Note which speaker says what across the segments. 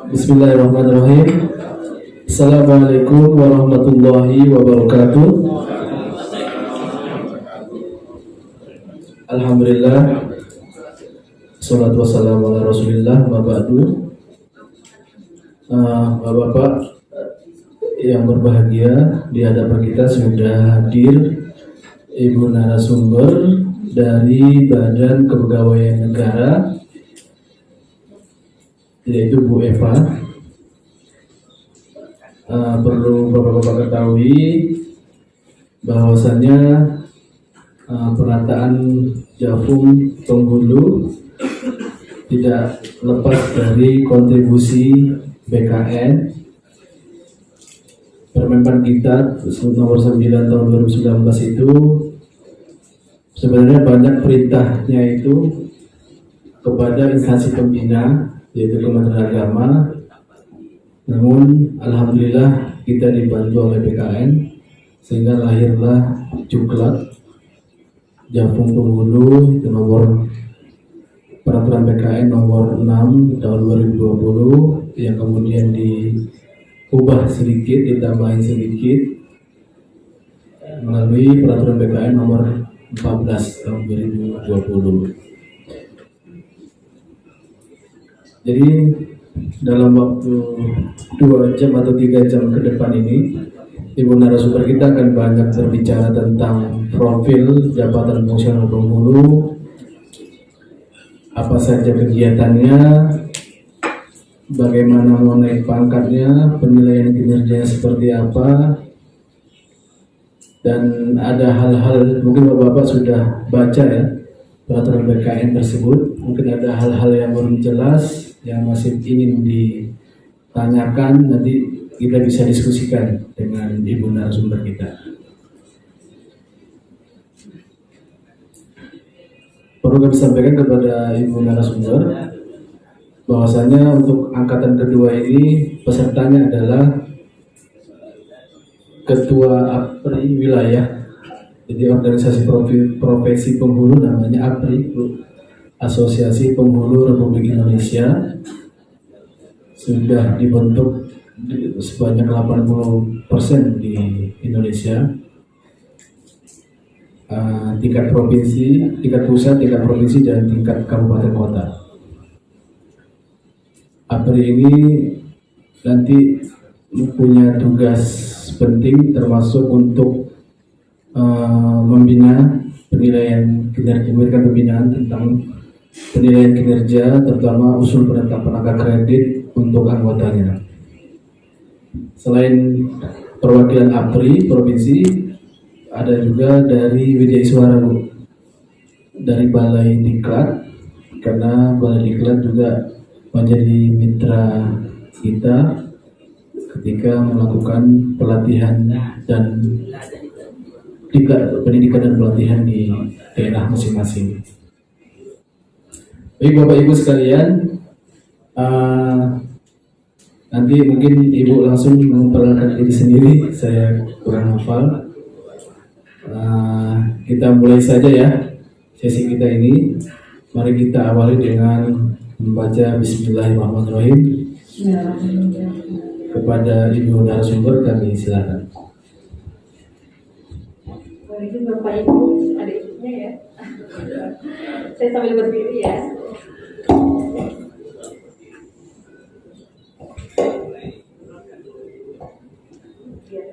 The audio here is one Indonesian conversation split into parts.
Speaker 1: Bismillahirrahmanirrahim. Assalamualaikum warahmatullahi wabarakatuh. Alhamdulillah, salatu wassalamu ala rasulillah wa ba'du. Bapak-bapak yang berbahagia, di hadapan kita sudah hadir Ibu narasumber dari Badan Kepegawaian Negara, yaitu Bu Eva. Perlu bapak-bapak ketahui bahwasannya penataan Jafung Penghulu tidak lepas dari kontribusi BKN. Permenpan kita nomor 9 tahun 2019 itu sebenarnya banyak perintahnya itu kepada instansi pembina, yaitu Kementerian Agama. Namun alhamdulillah kita dibantu oleh BKN sehingga lahirlah Juklat Jafung Penghulu, itu nomor peraturan BKN nomor 6 tahun 2020 yang kemudian diubah sedikit, ditambahin sedikit melalui peraturan BKN nomor 14 tahun 2020. Jadi dalam waktu 2 jam atau 3 jam ke depan ini, Ibu narasumber kita akan banyak berbicara tentang profil jabatan fungsional penghulu, apa saja kegiatannya, bagaimana mau naik pangkatnya, penilaian kinerjanya seperti apa, dan ada hal-hal mungkin bapak-bapak sudah baca ya peraturan BKN tersebut. Mungkin ada hal-hal yang belum jelas yang masih ingin ditanyakan, nanti kita bisa diskusikan dengan Ibu narasumber kita. Perlu kami sampaikan kepada Ibu narasumber bahwasanya untuk angkatan kedua ini pesertanya adalah Ketua APRI wilayah, jadi organisasi profesi penghulu namanya APRI, Asosiasi Penghulu Republik Indonesia, sudah dibentuk sebanyak 80% di Indonesia, tingkat provinsi, tingkat pusat, tingkat provinsi, dan tingkat kabupaten kota. APRI ini nanti punya tugas penting termasuk untuk membina penilaian kinerja, memberikan pembinaan tentang penilaian kinerja, terutama usul penetapan angka kredit untuk anggotanya. Selain perwakilan APRI provinsi, ada juga dari Widya Iswara, dari Balai Diklat, karena Balai Diklat juga menjadi mitra kita ketika melakukan pelatihan dan pendidikan dan pelatihan di daerah masing-masing. Baik Bapak Ibu sekalian, nanti mungkin Ibu langsung memperkenalkan diri sendiri, saya kurang hafal. Kita mulai saja ya sesi kita ini. Mari kita awali dengan membaca Bismillahirrahmanirrahim. Kepada Ibu narasumber kami silakan.
Speaker 2: Itu Bapak Ibu, ada ibunya ya. Saya sambil berdiri ya.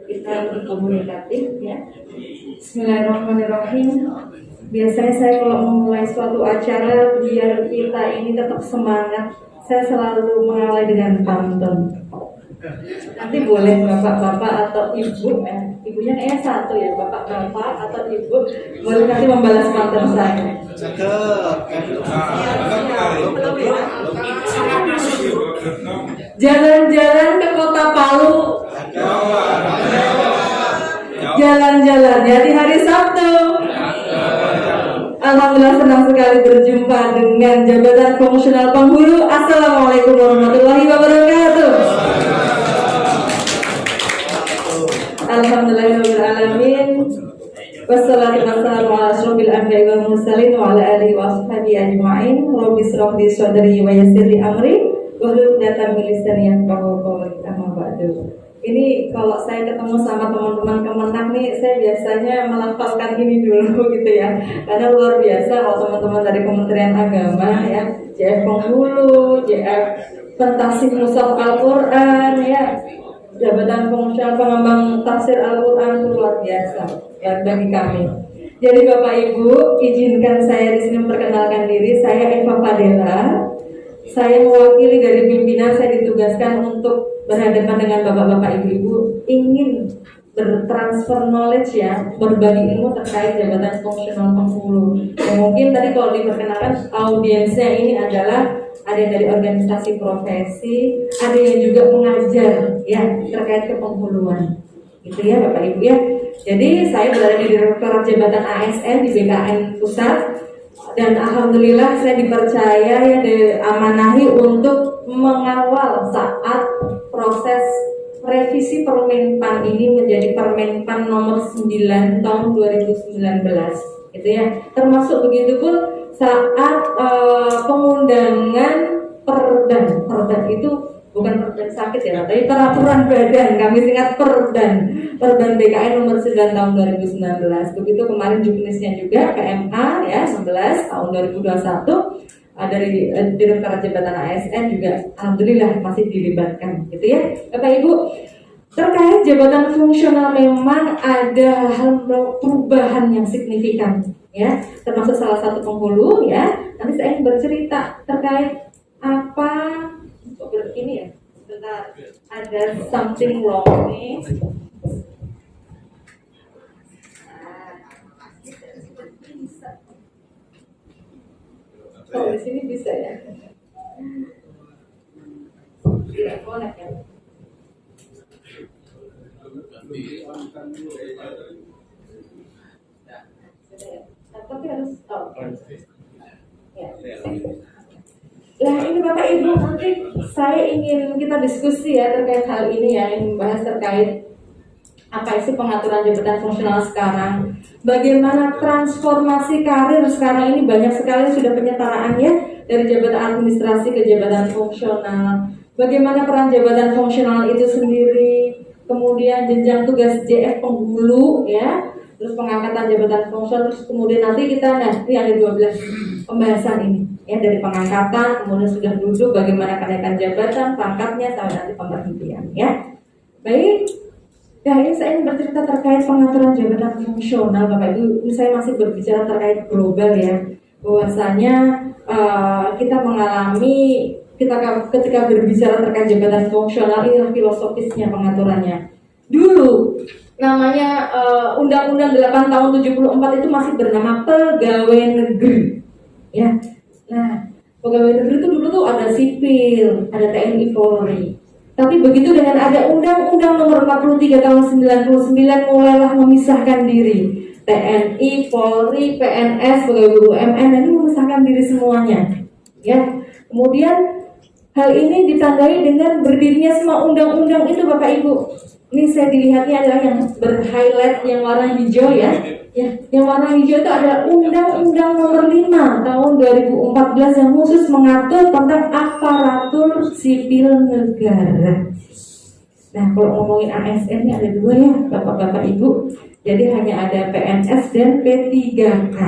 Speaker 2: Kita berkomunikatif ya. Bismillahirrahmanirrahim. Biasanya saya kalau memulai suatu acara biar kita ini tetap semangat, saya selalu mengawali dengan pantun. Nanti boleh bapak-bapak atau ibu, ibunya kayaknya satu ya, bapak-bapak atau ibu boleh nanti membalas pantun saya. Jalan-jalan ke kota Palu, jalan-jalan ya di hari Sabtu. Alhamdulillah senang sekali berjumpa dengan Jabatan Fungsional Penghulu. Assalamualaikum warahmatullahi wabarakatuh. Alhamdulillahirrahmanirrahim. Wassalatu wassalamu ala asyrofil anbiya'i wal mursalin wa ala alihi wa ashabihi ajma'in. Rabbi shrah li sadri wa yassir li amri Walau data ministerial bahwa sama Badu. Ini kalau saya ketemu sama teman-teman Kemenak nih, saya biasanya melafalkan ini dulu gitu ya. Karena luar biasa kalau teman-teman dari Kementerian Agama ya, JF Penghulu, JF Pentafsir Mushaf Al-Quran ya, Jabatan Fungsional Pengembang Tafsir Al-Quran, itu luar biasa ya bagi kami. Jadi Bapak Ibu, izinkan saya di sini memperkenalkan diri. Saya Eva Fadela. Saya mewakili dari pimpinan, saya ditugaskan untuk berhadapan dengan bapak-bapak ibu-ibu, ingin bertransfer knowledge ya, berbagi ilmu terkait jabatan fungsional penghulu. Ya, mungkin tadi kalau diperkenalkan audiensnya ini adalah ada yang dari organisasi profesi, ada yang juga mengajar ya terkait kepenghuluan. Gitu ya Bapak Ibu ya. Jadi saya berada di Direktorat Jabatan ASN di BKN Pusat. Dan alhamdulillah saya dipercaya ya diamanahi untuk mengawal saat proses revisi Permenpan ini menjadi Permenpan nomor 9 tahun 2019 gitu ya. Termasuk begitu pun saat pengundangan perdan itu bukan perdan sakit ya, tapi peraturan badan, kami singkat perdan BKN nomor 9 tahun 2019. Begitu kemarin juknisnya juga PMA ya 11 tahun 2021 dari Direktorat Jabatan ASN juga alhamdulillah masih dilibatkan gitu ya. Bapak Ibu, terkait jabatan fungsional memang ada hal perubahan yang signifikan ya, termasuk salah satu penghulu ya. Nanti saya ingin bercerita terkait apa ini ya, sebentar, ada something wrong nih. Oh, di sini bisa ya. Tidak connect ya. Tapi harus ya. Nah ini Bapak Ibu, nanti saya ingin kita diskusi ya terkait hal ini ya, yang membahas terkait apa sih pengaturan jabatan fungsional sekarang, bagaimana transformasi karir sekarang ini banyak sekali sudah penyetaraan ya dari jabatan administrasi ke jabatan fungsional, bagaimana peran jabatan fungsional itu sendiri, kemudian jenjang tugas JF penghulu ya, terus pengangkatan jabatan fungsional, terus kemudian nanti kita ini ada 12 pembahasan ini ya, dari pengangkatan, kemudian sudah duduk bagaimana kenaikan jabatan, pangkatnya sampai nanti pemberhentian ya. Baik. Ya, ini saya ingin bercerita terkait pengaturan jabatan fungsional Bapak Ibu. Ini saya masih berbicara terkait global ya. Bahwasanya kita mengalami ketika berbicara terkait jabatan fungsional, inilah filosofisnya pengaturannya. Dulu namanya Undang-Undang 8 tahun 74 itu masih bernama Pegawai Negeri. Ya. Nah, pegawai negeri itu dulu tuh ada sipil, ada TNI Polri. Tapi begitu dengan ada Undang-Undang nomor 43 tahun 99 mulailah memisahkan diri. TNI, Polri, PNS, pegawai BUMN ini memisahkan diri semuanya. Ya. Kemudian hal ini ditandai dengan berdirinya semua undang-undang itu Bapak Ibu. Ini saya dilihatnya adalah yang berhighlight yang warna hijau ya. Ya, yang warna hijau itu adalah Undang-Undang nomor 5 tahun 2014 yang khusus mengatur tentang aparatur sipil negara. Nah, kalau ngomongin ASN ini ada dua ya, Bapak-bapak Ibu. Jadi hanya ada PNS dan P3K.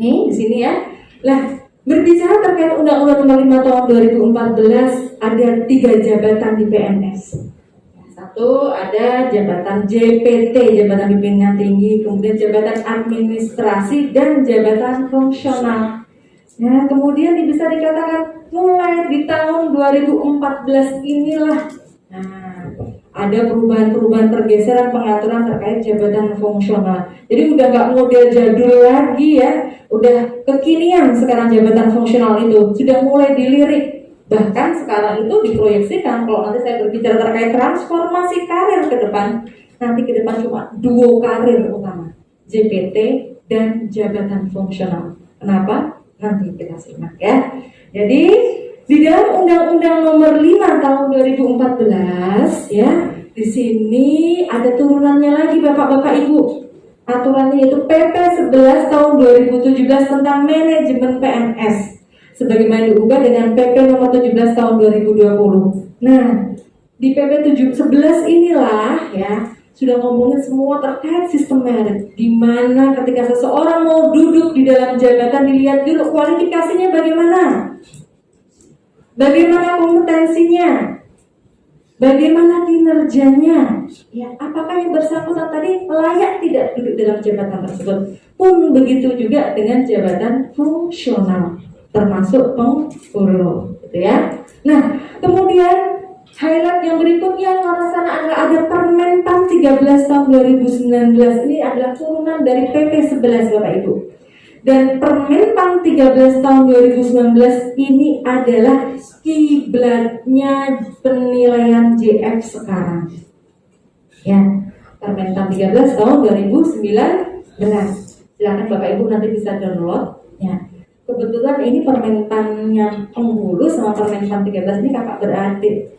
Speaker 2: Nih, di sini ya. Nah, berbicara terkait Undang-Undang nomor 5 tahun 2014, ada 3 jabatan di PNS. Satu, ada jabatan JPT, jabatan pimpinan tinggi, kemudian jabatan administrasi dan jabatan fungsional. Nah, kemudian bisa dikatakan mulai di tahun 2014 inilah, nah, ada perubahan-perubahan pergeseran pengaturan terkait jabatan fungsional. Jadi udah nggak model jadul lagi ya, udah kekinian sekarang jabatan fungsional itu sudah mulai dilirik. Bahkan sekarang itu diproyeksikan kalau nanti saya berbicara terkait transformasi karir ke depan, nanti ke depan cuma 2 karir utama, JPT dan jabatan fungsional. Kenapa? Nanti kita simak ya. Jadi di dalam Undang-Undang nomor 5 tahun 2014 ya, di sini ada turunannya lagi Bapak-bapak Ibu. Aturannya yaitu PP 11 tahun 2017 tentang manajemen PNS. sebagaimana diubah dengan PP nomor 17 tahun 2020. Nah, di PP 11 inilah ya sudah ngomongin semua terkait sistem merit, di mana ketika seseorang mau duduk di dalam jabatan dilihat dulu kualifikasinya bagaimana kompetensinya, bagaimana kinerjanya, ya apakah yang bersangkutan tadi layak tidak duduk dalam jabatan tersebut. Pun begitu juga dengan jabatan fungsional, termasuk penghulu, gitu ya. Nah, kemudian highlight yang berikutnya sana adalah ada Permentan 13 tahun 2019. Ini adalah turunan dari PP 11 Bapak Ibu. Dan Permentan 13 tahun 2019 ini adalah kiblatnya penilaian JF sekarang. Ya, Permentan 13 tahun 2019. Silakan Bapak Ibu nanti bisa download. Ya. Kebetulan ini Permentannya penghulu sama Permentan 13 ini kakak beradik.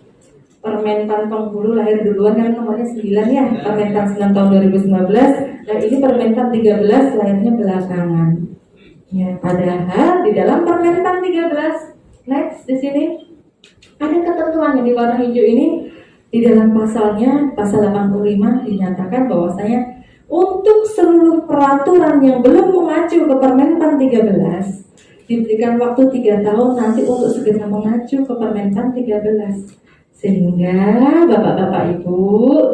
Speaker 2: Permentan penghulu lahir duluan kan nomornya 9 ya, Permentan 9 tahun 2019, dan ini Permentan 13 lahirnya belakangan. Ya, padahal di dalam Permentan 13, next di sini ada ketentuan yang di warna hijau ini, di dalam pasalnya, pasal 85 dinyatakan bahwasanya untuk seluruh peraturan yang belum mengacu ke Permentan 13 diberikan waktu 3 tahun nanti untuk segera mengacu ke Permentan 13. Sehingga Bapak-Bapak Ibu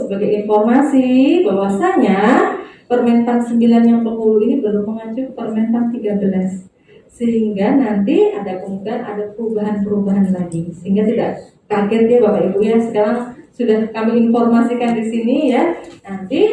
Speaker 2: sebagai informasi bahwasanya Permentan 9 yang penghulu ini belum mengacu ke Permentan 13. Sehingga nanti ada kemungkinan ada perubahan-perubahan lagi. Sehingga tidak kaget ya Bapak Ibu ya. Sekarang sudah kami informasikan di sini ya. Nanti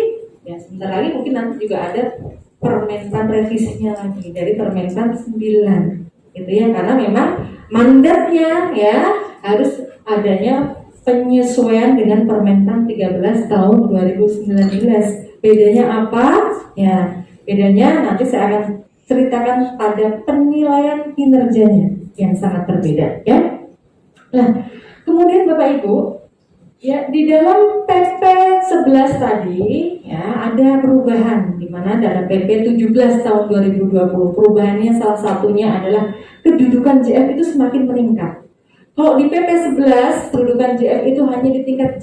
Speaker 2: ya sebentar lagi mungkin nanti juga ada Permentan revisinya lagi dari Permentan 9. Gitu ya, karena memang mandatnya ya harus adanya penyesuaian dengan Permentan 13 tahun 2019. Bedanya apa? Ya, bedanya nanti saya akan ceritakan pada penilaian kinerjanya yang sangat berbeda ya. Nah, kemudian Bapak Ibu, ya di dalam PP 11 tadi ya ada perubahan di mana dalam PP 17 tahun 2020 perubahannya salah satunya adalah kedudukan JF itu semakin meningkat. Kalau di PP 11 kedudukan JF itu hanya di tingkat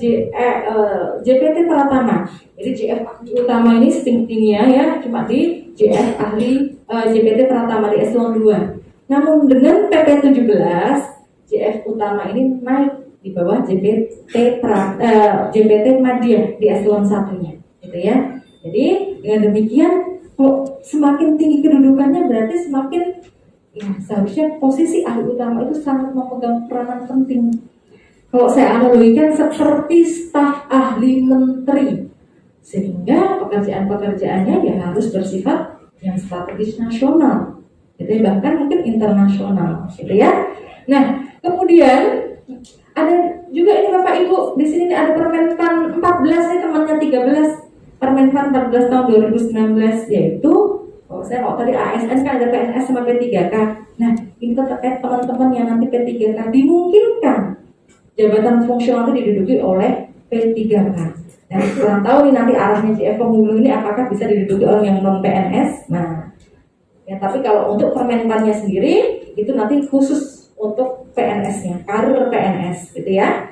Speaker 2: JPT Pratama. Jadi JF ahli utama ini setingginya ya cuma di JF ahli JPT Pratama di eselon 2. Namun dengan PP 17 JF utama ini naik di bawah JPT Madya di eselon 1-nya, gitu ya. Jadi dengan demikian kok semakin tinggi kedudukannya berarti semakin ya seharusnya posisi ahli utama itu sangat memegang peranan penting. Kalau saya analogikan seperti staf ahli menteri, sehingga pekerjaan-pekerjaannya ya harus bersifat yang strategis nasional, gitu ya, bahkan mungkin internasional, gitu ya. Nah, kemudian ada juga ini Bapak Ibu, di sini ada Permentan 14 nih temannya 13, Permentan 14 tahun 2019 yaitu saya kalau tadi ASN kan ada PNS sama P3K. Nah, ini terkait teman-teman yang nanti P3K dimungkinkan jabatan fungsional itu diduduki oleh P3K. Nah, kurang tahu nih nanti arahnya JF penghulu ini apakah bisa diduduki orang yang non PNS. Nah, ya tapi kalau untuk Permentannya sendiri itu nanti khusus untuk PNS-nya, karir PNS, gitu ya.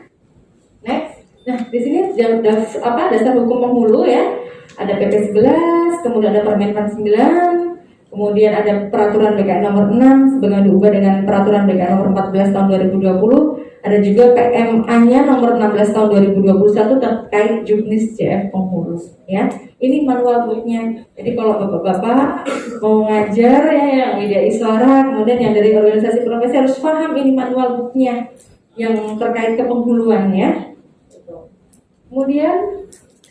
Speaker 2: Next, nah di sini dasar hukum penghulu ya. Ada PP 11, kemudian ada Permentan 9, kemudian ada Peraturan BKN nomor 6 sebagaimana diubah dengan Peraturan BKN nomor 14 tahun 2020. Ada juga PMA-nya nomor 16 tahun 2021 terkait juknis JF penghulu. Ya, ini manual booknya. Jadi kalau bapak-bapak mau ngajar ya yang media Iswara, kemudian yang dari organisasi profesi harus paham ini manual booknya yang terkait kepenghuluan ya. Kemudian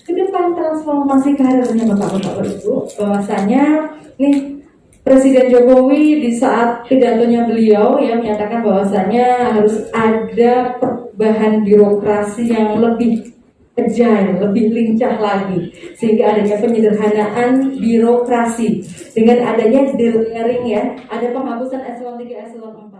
Speaker 2: ke depan transformasi karirnya bapak-bapak Ibu, bahwasanya nih Presiden Jokowi di saat pidatonya beliau ya menyatakan bahwasanya harus ada perubahan birokrasi yang lebih agile, lebih lincah lagi, sehingga adanya penyederhanaan birokrasi dengan adanya delayering ya, ada penghapusan eselon 3, eselon 4.